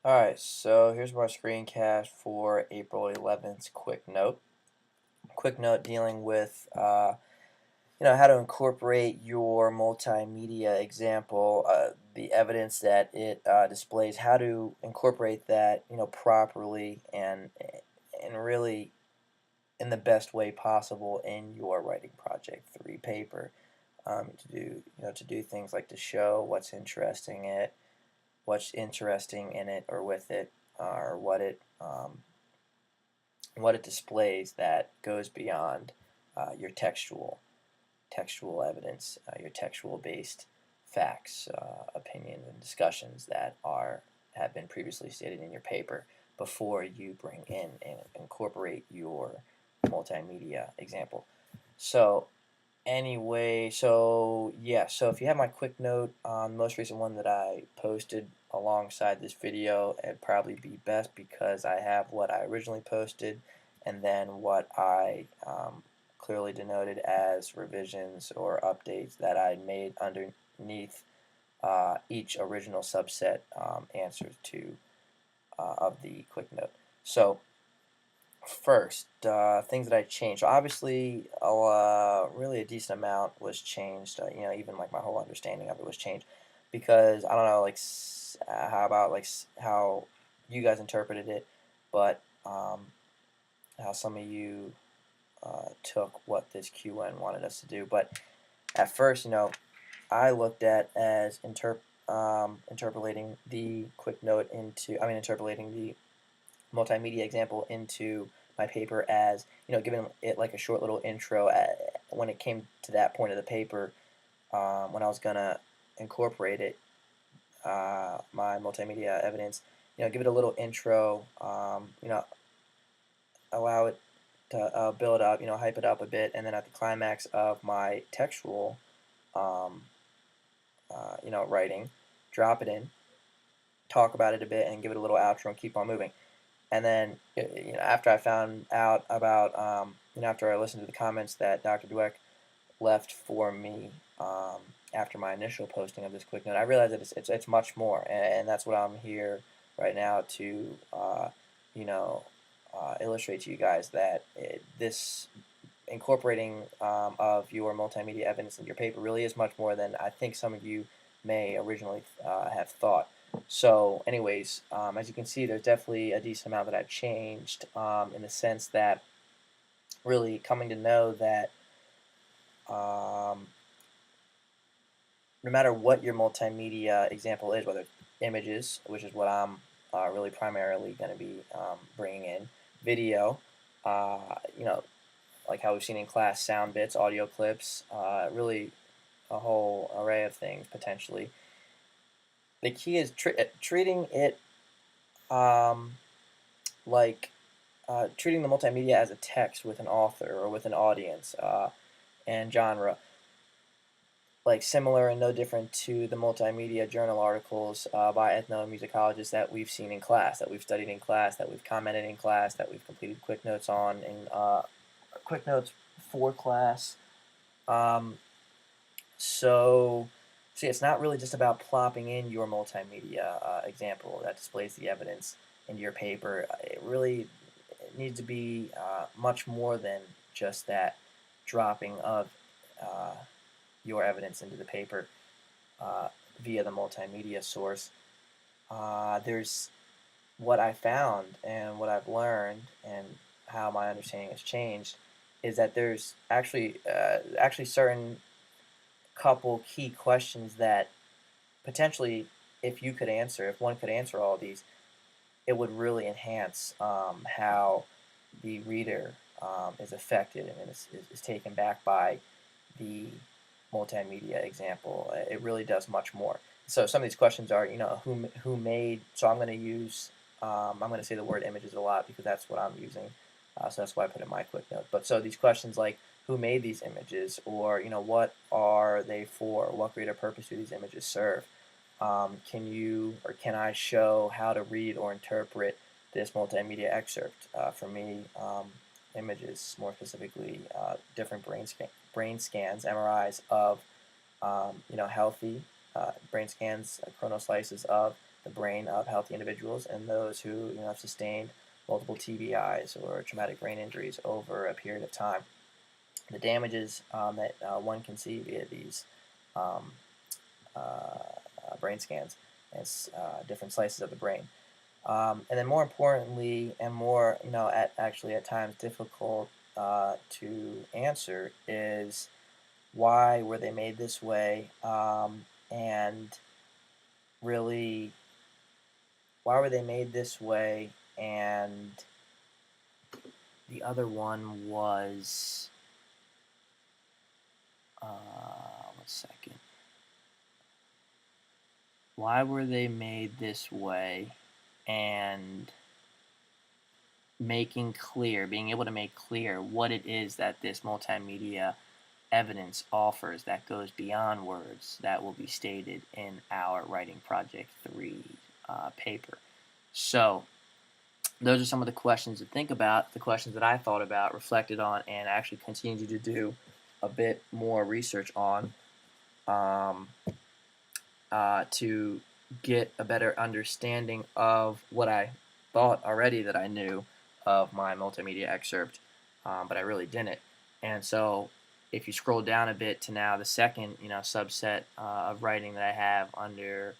Alright, so here's my screencast for April 11th's quick note. Quick note dealing with how to incorporate your multimedia example, the evidence that it displays, how to incorporate that properly and really in the best way possible in your writing project 3 paper. To do things like to show what's interesting in it or with it, or what it displays that goes beyond your textual evidence, your textual based facts, opinions, and discussions that have been previously stated in your paper before you bring in and incorporate your multimedia example. So anyway, so if you have my quick note on the most recent one that I posted alongside this video, it'd probably be best because I have what I originally posted and then what I clearly denoted as revisions or updates that I made underneath each original subset answers to of the quick note. So first, things that I changed. So obviously, really a decent amount was changed. Even like my whole understanding of it was changed because I don't know, like how about how you guys interpreted it, but how some of you took what this QN wanted us to do. But at first, I looked at as interpolating the quick note interpolating the multimedia example into my paper as giving it like a short little intro when it came to that point of the paper, when I was gonna incorporate it, my multimedia evidence, give it a little intro, allow it to build up, hype it up a bit, and then at the climax of my textual um, writing, drop it in, talk about it a bit, and give it a little outro and keep on moving. And then, after I found out about, after I listened to the comments that Dr. Dueck left for me after my initial posting of this quick note, I realized that it's much more, and that's what I'm here right now to, illustrate to you guys that this incorporating of your multimedia evidence in your paper really is much more than I think some of you may originally have thought. So anyways, as you can see, there's definitely a decent amount that I've changed, in the sense that really coming to know that no matter what your multimedia example is, whether it's images, which is what I'm really primarily going to be bringing in, video, like how we've seen in class, sound bits, audio clips, really a whole array of things potentially. The key is treating it um, like treating the multimedia as a text with an author or with an audience and genre, like similar and no different to the multimedia journal articles by ethnomusicologists that we've seen in class, that we've studied in class, that we've commented in class, that we've completed quick notes on in quick notes for class. Um, so, see, it's not really just about plopping in your multimedia example that displays the evidence into your paper. It really needs to be much more than just that dropping of uh, your evidence into the paper uh, via the multimedia source. There's what I found and what I've learned and how my understanding has changed is that there's actually certain couple key questions that potentially, if one could answer all of these, it would really enhance how the reader is affected and is taken back by the multimedia example. It really does much more. So some of these questions are, who made. So I'm going to say the word images a lot because that's what I'm using. So that's why I put in my quick note. But so these questions like who made these images, or what are they for? What greater purpose do these images serve? Can I show how to read or interpret this multimedia excerpt? For me, images, more specifically, different brain scans, MRIs of healthy brain scans, chrono slices of the brain of healthy individuals and those who have sustained multiple TBIs or traumatic brain injuries over a period of time. The damages that one can see via these um, brain scans and different slices of the brain. And then more importantly, and more, actually at times difficult to answer, is why were they made this way, and really, why were they made this way, and the other one was, one second, why were they made this way, and being able to make clear what it is that this multimedia evidence offers that goes beyond words that will be stated in our Writing Project 3 paper. So those are some of the questions to think about, the questions that I thought about, reflected on, and actually continue to do a bit more research on to get a better understanding of what I thought already that I knew of my multimedia excerpt, but I really didn't. And so if you scroll down a bit to now the second subset of writing that I have under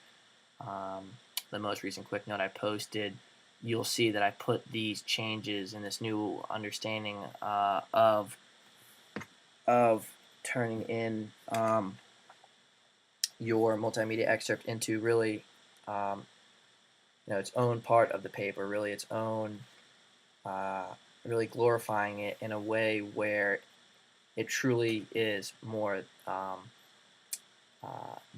the most recent quick note I posted, you'll see that I put these changes in this new understanding of turning in your multimedia excerpt into really its own part of the paper, really its own, really glorifying it in a way where it truly is more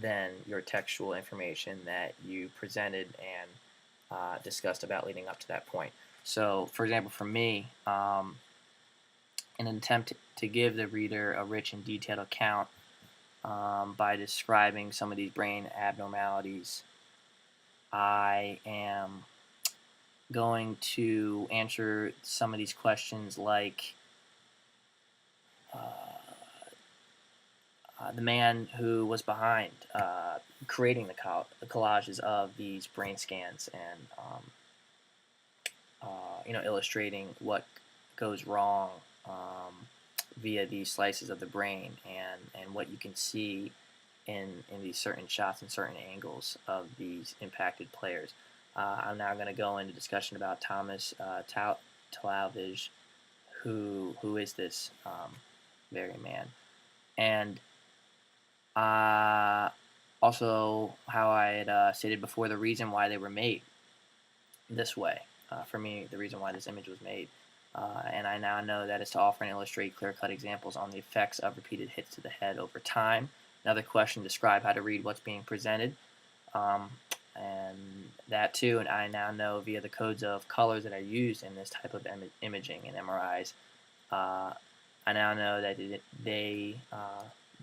than your textual information that you presented and discussed about leading up to that point. So, for example, for me, in an attempt to give the reader a rich and detailed account by describing some of these brain abnormalities, I am going to answer some of these questions like the man who was behind creating the collages of these brain scans and illustrating what goes wrong via these slices of the brain and what you can see in these certain shots and certain angles of these impacted players. I'm now going to go into discussion about Thomas Talavij, who is this very man, and also how I had stated before the reason why they were made this way. For me, the reason why this image was made. And I now know that is to offer and illustrate clear-cut examples on the effects of repeated hits to the head over time. Another question, describe how to read what's being presented. And that too, and I now know via the codes of colors that are used in this type of imaging and MRIs, I now know that they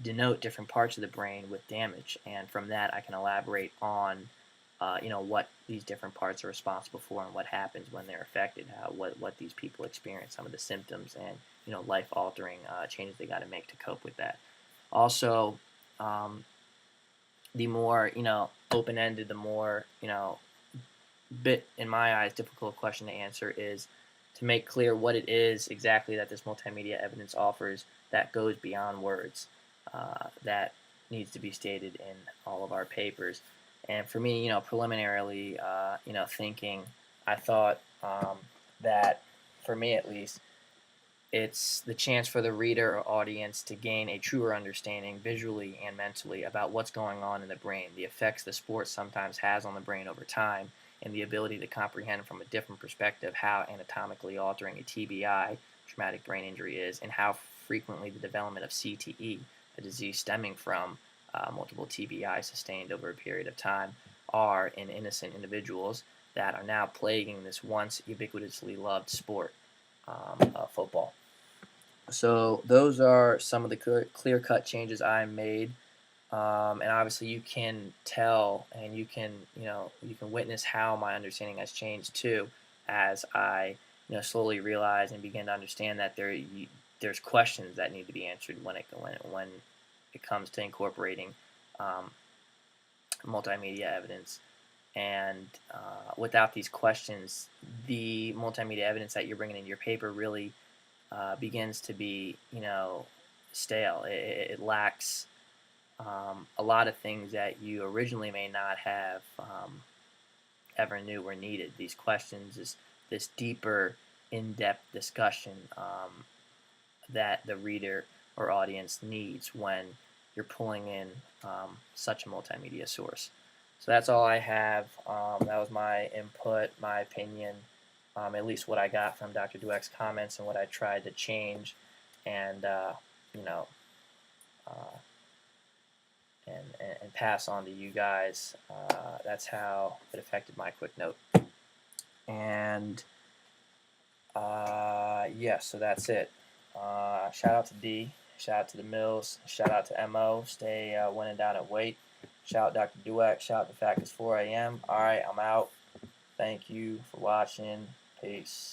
denote different parts of the brain with damage, and from that I can elaborate on what these different parts are responsible for and what happens when they're affected, what these people experience, some of the symptoms and life-altering changes they got to make to cope with that. Also, the more open-ended, the more bit in my eyes difficult question to answer is to make clear what it is exactly that this multimedia evidence offers that goes beyond words, that needs to be stated in all of our papers. And for me, preliminarily, thinking, I thought that, for me at least, it's the chance for the reader or audience to gain a truer understanding visually and mentally about what's going on in the brain, the effects the sport sometimes has on the brain over time, and the ability to comprehend from a different perspective how anatomically altering a TBI, traumatic brain injury, is, and how frequently the development of CTE, a disease stemming from multiple TBI sustained over a period of time, are in innocent individuals that are now plaguing this once ubiquitously loved sport, football. So those are some of the clear-cut changes I made, and obviously you can tell and you can witness how my understanding has changed too, as I slowly realize and begin to understand that there's questions that need to be answered when it comes to incorporating multimedia evidence And without these questions, the multimedia evidence that you're bringing in your paper really begins to be, stale. It lacks a lot of things that you originally may not have ever knew were needed. These questions, this deeper, in-depth discussion that the reader or audience needs when you're pulling in such a multimedia source. So that's all I have. That was my input, my opinion, at least what I got from Dr. Dueck's comments and what I tried to change, and you know, uh, and pass on to you guys. That's how it affected my quick note. And yeah, so that's it. Shout out to D. Shout out to the Mills. Shout out to MO. Stay winning down at weight. Shout out Dr. Dueck. Shout out the fact it's 4 a.m. All right, I'm out. Thank you for watching. Peace.